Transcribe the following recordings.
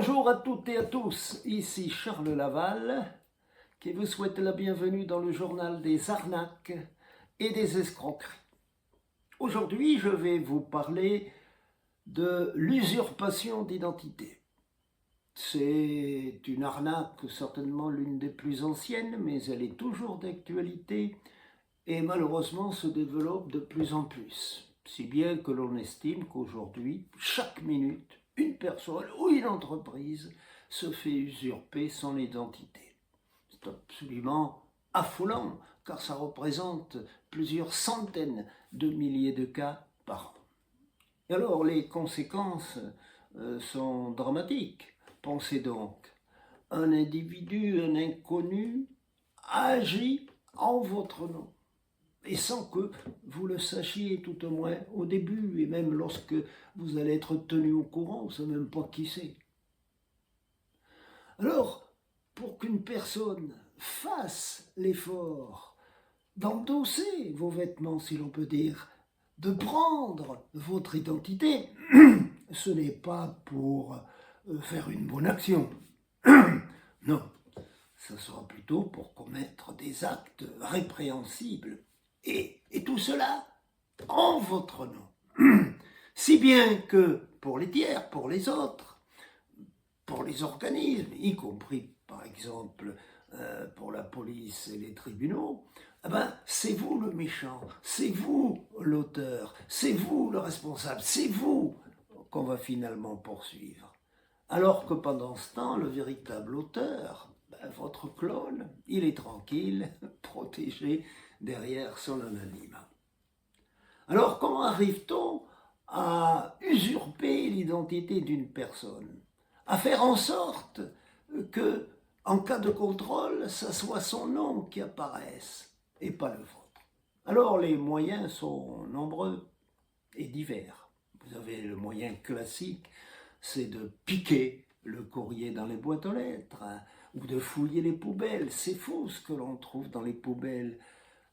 Bonjour à toutes et à tous, ici Charles Laval qui vous souhaite la bienvenue dans le journal des arnaques et des escroqueries. Aujourd'hui, je vais vous parler de l'usurpation d'identité. C'est une arnaque certainement l'une des plus anciennes, mais elle est toujours d'actualité et malheureusement se développe de plus en plus. Si bien que l'on estime qu'aujourd'hui, chaque minute, une personne ou une entreprise se fait usurper son identité. C'est absolument affolant, car ça représente plusieurs centaines de milliers de cas par an. Et alors, les conséquences sont dramatiques. Pensez donc, un individu, un inconnu, agit en votre nom, et sans que vous le sachiez tout au moins au début, et même lorsque vous allez être tenu au courant, vous ne savez même pas qui c'est. Alors, pour qu'une personne fasse l'effort d'endosser vos vêtements, si l'on peut dire, de prendre votre identité, ce n'est pas pour faire une bonne action. Non, ce sera plutôt pour commettre des actes répréhensibles. Et tout cela en votre nom. Si bien que pour les tiers, pour les autres, pour les organismes, y compris par exemple pour la police et les tribunaux, c'est vous le méchant, c'est vous l'auteur, c'est vous le responsable, c'est vous qu'on va finalement poursuivre. Alors que pendant ce temps, le véritable auteur, votre clone, il est tranquille, protégé derrière son anonymat. Alors comment arrive-t-on à usurper l'identité d'une personne, à faire en sorte que, en cas de contrôle, ce soit son nom qui apparaisse et pas le vôtre? Alors les moyens sont nombreux et divers. Vous avez le moyen classique, c'est de piquer le courrier dans les boîtes aux lettres, ou de fouiller les poubelles. C'est faux ce que l'on trouve dans les poubelles.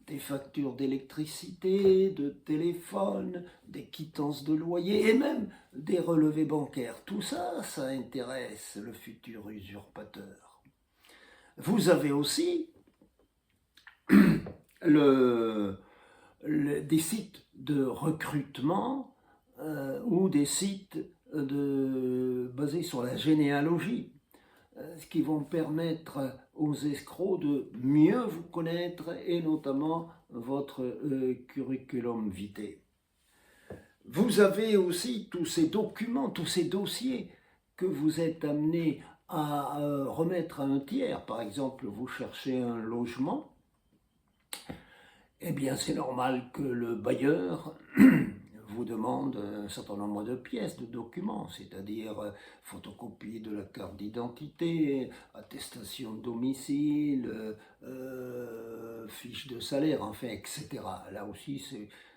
Des factures d'électricité, de téléphone, des quittances de loyer et même des relevés bancaires. Tout ça, ça intéresse le futur usurpateur. Vous avez aussi des sites de recrutement ou des sites basés sur la généalogie, ce qui vont permettre aux escrocs de mieux vous connaître et notamment votre curriculum vitae. Vous avez aussi tous ces documents, tous ces dossiers que vous êtes amené à remettre à un tiers. Par exemple, vous cherchez un logement, eh bien c'est normal que le bailleur vous demande un certain nombre de pièces, de documents, c'est-à-dire photocopie de la carte d'identité, attestation de domicile, fiche de salaire, enfin, etc. Là aussi,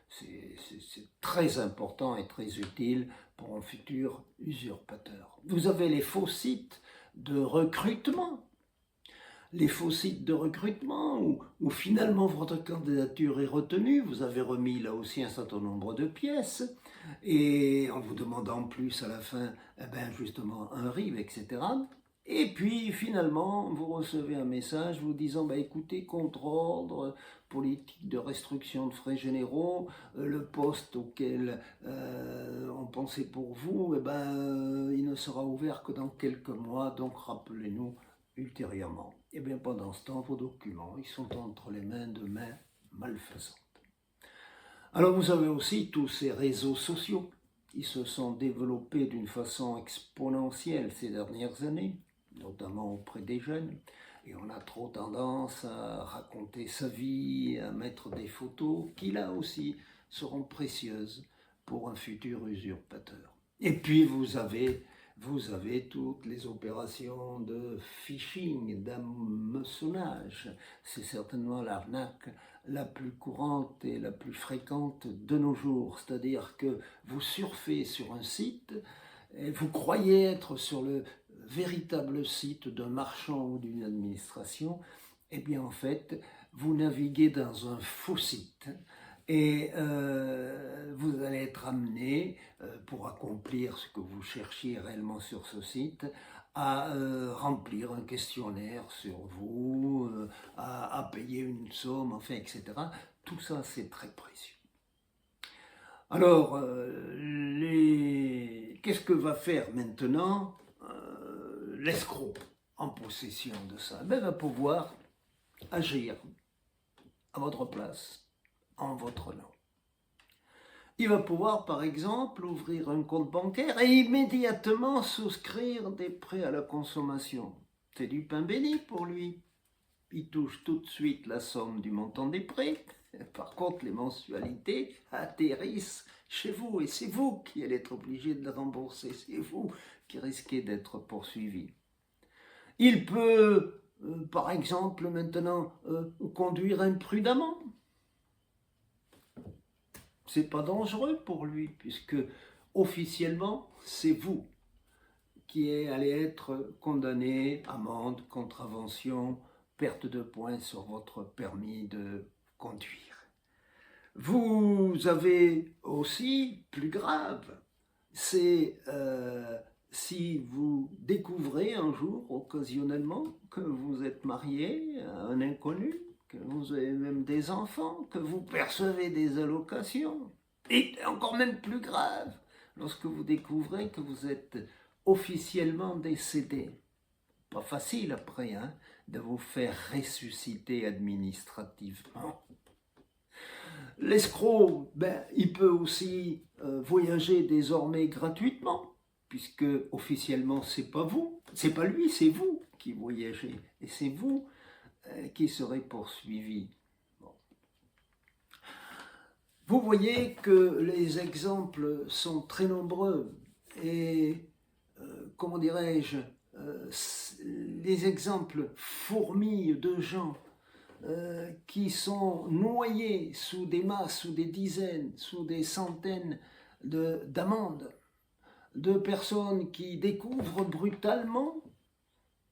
c'est très important et très utile pour un futur usurpateur. Vous avez les faux sites de recrutement. Les faux sites de recrutement où finalement votre candidature est retenue, vous avez remis là aussi un certain nombre de pièces et en vous demandant plus à la fin, justement un RIB, etc. Et puis finalement vous recevez un message vous disant écoutez, contre-ordre, politique de restriction de frais généraux, le poste auquel on pensait pour vous, il ne sera ouvert que dans quelques mois, donc rappelez-nous ultérieurement. Et bien pendant ce temps, vos documents, ils sont entre les mains de mains malfaisantes. Alors vous avez aussi tous ces réseaux sociaux qui se sont développés d'une façon exponentielle ces dernières années, notamment auprès des jeunes, et on a trop tendance à raconter sa vie, à mettre des photos qui là aussi seront précieuses pour un futur usurpateur. Et puis vous avez toutes les opérations de phishing, d'hameçonnage. C'est certainement l'arnaque la plus courante et la plus fréquente de nos jours. C'est-à-dire que vous surfez sur un site et vous croyez être sur le véritable site d'un marchand ou d'une administration. Eh bien en fait, vous naviguez dans un faux site Et vous allez être amené, pour accomplir ce que vous cherchiez réellement sur ce site, à remplir un questionnaire sur vous, à payer une somme, enfin, etc. Tout ça, c'est très précieux. Alors, qu'est-ce que va faire maintenant l'escroc en possession de ça? Ben, il va pouvoir agir à votre place, en votre nom. Il va pouvoir, par exemple, ouvrir un compte bancaire et immédiatement souscrire des prêts à la consommation. C'est du pain béni pour lui. Il touche tout de suite la somme du montant des prêts. Par contre, les mensualités atterrissent chez vous et c'est vous qui allez être obligé de les rembourser. C'est vous qui risquez d'être poursuivi. Il peut, par exemple, maintenant, conduire imprudemment. C'est pas dangereux pour lui, puisque officiellement, c'est vous qui allez être condamné, amende, contravention, perte de points sur votre permis de conduire. Vous avez aussi, plus grave, c'est si vous découvrez un jour, occasionnellement, que vous êtes marié à un inconnu, que vous avez même des enfants, que vous percevez des allocations. Et encore même plus grave, lorsque vous découvrez que vous êtes officiellement décédé. Pas facile après, hein, de vous faire ressusciter administrativement. L'escroc, ben, il peut aussi voyager désormais gratuitement, puisque officiellement c'est pas vous, c'est pas lui, c'est vous qui voyagez, et c'est vous qui serez poursuivi. Bon. Vous voyez que les exemples sont très nombreux, et comment dirais-je, les exemples fourmillent de gens qui sont noyés sous des masses, sous des dizaines, sous des centaines d'amendes, de personnes qui découvrent brutalement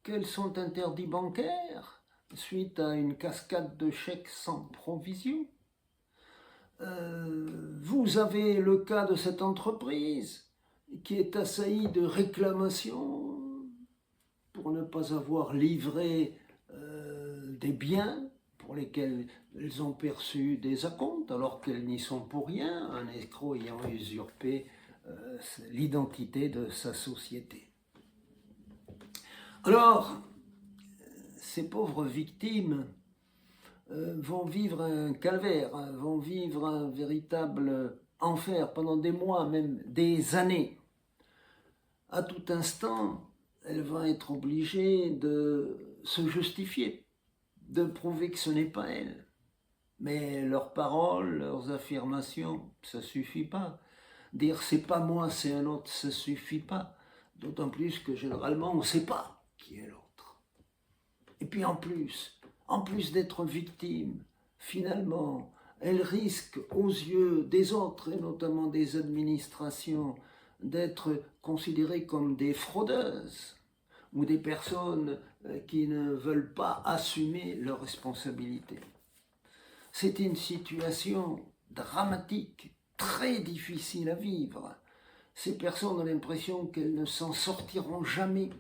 qu'elles sont interdits bancaires suite à une cascade de chèques sans provision. Vous avez le cas de cette entreprise qui est assaillie de réclamations pour ne pas avoir livré des biens pour lesquels elles ont perçu des acomptes alors qu'elles n'y sont pour rien, un escroc ayant usurpé l'identité de sa société. Alors, ces pauvres victimes vont vivre un calvaire, vont vivre un véritable enfer pendant des mois, même des années. À tout instant, elles vont être obligées de se justifier, de prouver que ce n'est pas elles. Mais leurs paroles, leurs affirmations, ça suffit pas. Dire c'est pas moi, c'est un autre, ça suffit pas. D'autant plus que généralement on ne sait pas qui est l'autre. Et puis en plus d'être victime, finalement, elles risquent aux yeux des autres, et notamment des administrations, d'être considérées comme des fraudeuses ou des personnes qui ne veulent pas assumer leurs responsabilités. C'est une situation dramatique, très difficile à vivre. Ces personnes ont l'impression qu'elles ne s'en sortiront jamais.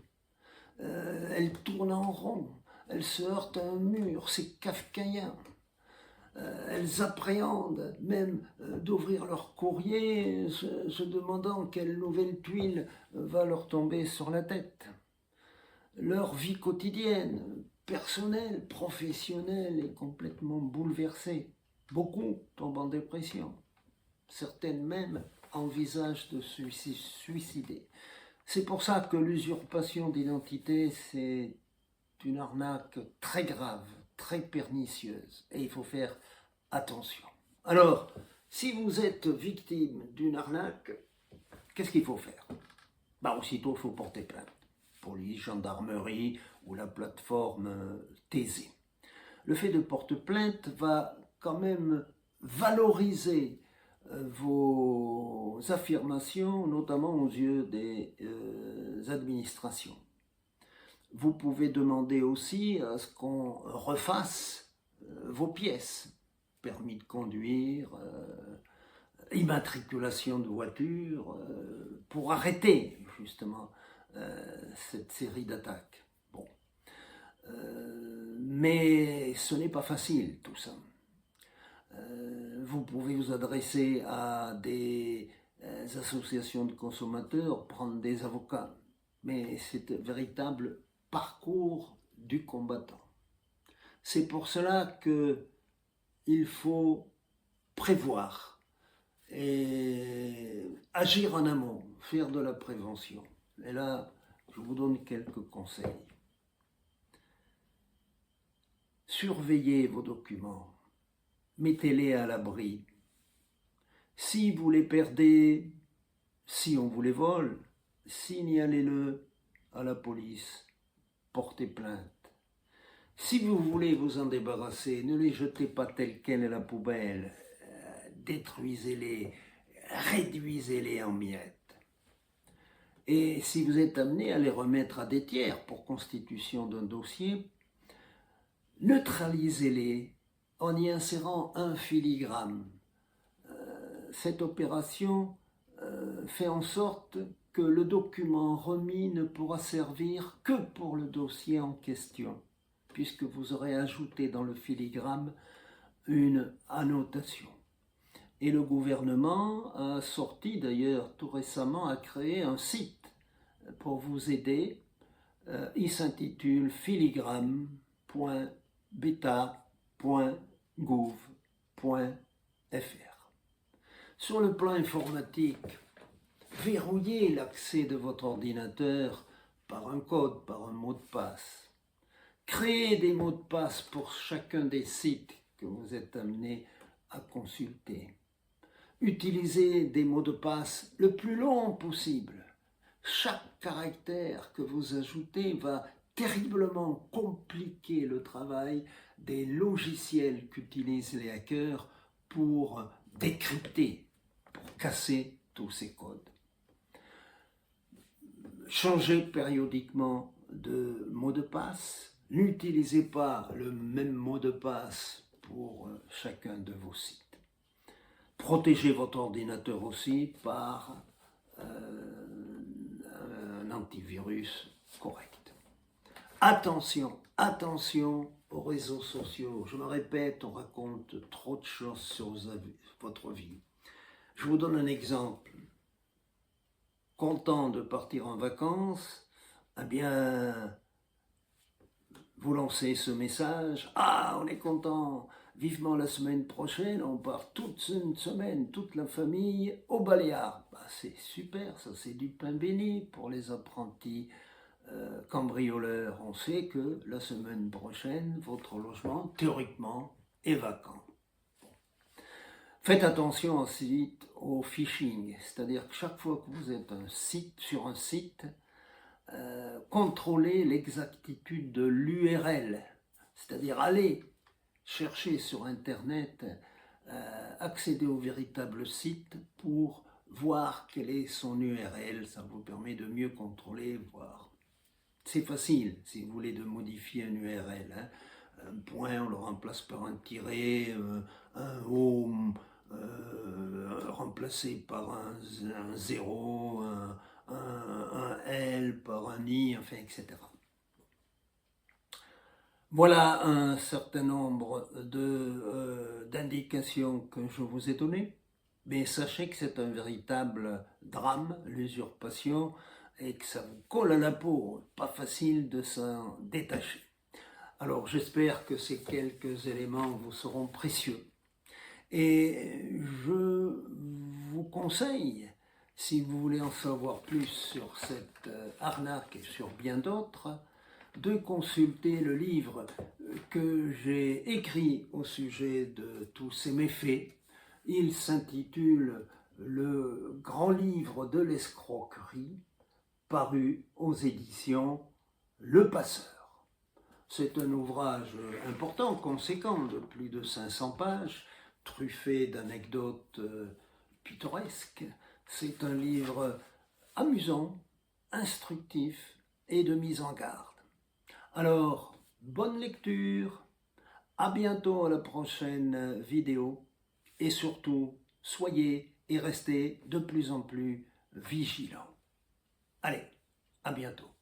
Elles tournent en rond, elles se heurtent à un mur, c'est kafkaïen. Elles appréhendent même d'ouvrir leur courrier, se demandant quelle nouvelle tuile va leur tomber sur la tête. Leur vie quotidienne, personnelle, professionnelle, est complètement bouleversée. Beaucoup tombent en dépression. Certaines même envisagent de se suicider. C'est pour ça que l'usurpation d'identité, c'est une arnaque très grave, très pernicieuse, et il faut faire attention. Alors, si vous êtes victime d'une arnaque, qu'est-ce qu'il faut faire? Aussitôt, il faut porter plainte. Police, gendarmerie ou la plateforme Thésée. Le fait de porter plainte va quand même valoriser vos affirmations, notamment aux yeux des administrations. Vous pouvez demander aussi à ce qu'on refasse vos pièces. permis de conduire, immatriculation de voiture, pour arrêter justement cette série d'attaques. Bon. Mais ce n'est pas facile tout ça. Vous pouvez vous adresser à des associations de consommateurs, prendre des avocats, mais c'est un véritable parcours du combattant. C'est pour cela qu'il faut prévoir et agir en amont, faire de la prévention. Et là, je vous donne quelques conseils. Surveillez vos documents, mettez-les à l'abri. Si vous les perdez, si on vous les vole, signalez-le à la police, portez plainte. Si vous voulez vous en débarrasser, ne les jetez pas tels quels à la poubelle, détruisez-les, réduisez-les en miettes. Et si vous êtes amené à les remettre à des tiers pour constitution d'un dossier, neutralisez-les en y insérant un filigrane. Cette opération fait en sorte que le document remis ne pourra servir que pour le dossier en question, puisque vous aurez ajouté dans le filigrane une annotation. Et le gouvernement a sorti d'ailleurs tout récemment, a créé un site pour vous aider. Il s'intitule filigrane.beta.gouv.fr. Sur le plan informatique, verrouillez l'accès de votre ordinateur par un code, par un mot de passe. Créez des mots de passe pour chacun des sites que vous êtes amené à consulter. Utilisez des mots de passe le plus long possible. Chaque caractère que vous ajoutez va terriblement compliquer le travail des logiciels qu'utilisent les hackers pour décrypter, pour casser tous ces codes. Changez périodiquement de mot de passe. N'utilisez pas le même mot de passe pour chacun de vos sites. Protégez votre ordinateur aussi par un antivirus correct. Attention, attention aux réseaux sociaux. Je me répète, on raconte trop de choses sur votre vie. Je vous donne un exemple. Content de partir en vacances, eh bien, vous lancez ce message. Ah, on est content, vivement la semaine prochaine, on part toute une semaine, toute la famille, aux Baléares. Bah, c'est super, ça c'est du pain béni pour les apprentis cambrioleurs. On sait que la semaine prochaine, votre logement, théoriquement, est vacant. Faites attention ensuite au phishing, c'est-à-dire que chaque fois que vous êtes sur un site, contrôlez l'exactitude de l'URL, c'est-à-dire allez chercher sur Internet, accéder au véritable site pour voir quelle est son URL, ça vous permet de mieux contrôler, voir. C'est facile si vous voulez de modifier un URL, hein. Un point, on le remplace par un tiret, un home, remplacé par un 0, un L par un I, enfin, etc. Voilà un certain nombre d'indications que je vous ai données, mais sachez que c'est un véritable drame, l'usurpation, et que ça vous colle à la peau, pas facile de s'en détacher. Alors j'espère que ces quelques éléments vous seront précieux. Et je vous conseille, si vous voulez en savoir plus sur cette arnaque et sur bien d'autres, de consulter le livre que j'ai écrit au sujet de tous ces méfaits. Il s'intitule « Le grand livre de l'escroquerie », paru aux éditions Le Passeur. C'est un ouvrage important, conséquent, de plus de 500 pages, truffé d'anecdotes pittoresques. C'est un livre amusant, instructif et de mise en garde. Alors, bonne lecture, À bientôt à la prochaine vidéo et surtout, soyez et restez de plus en plus vigilants. Allez, à bientôt.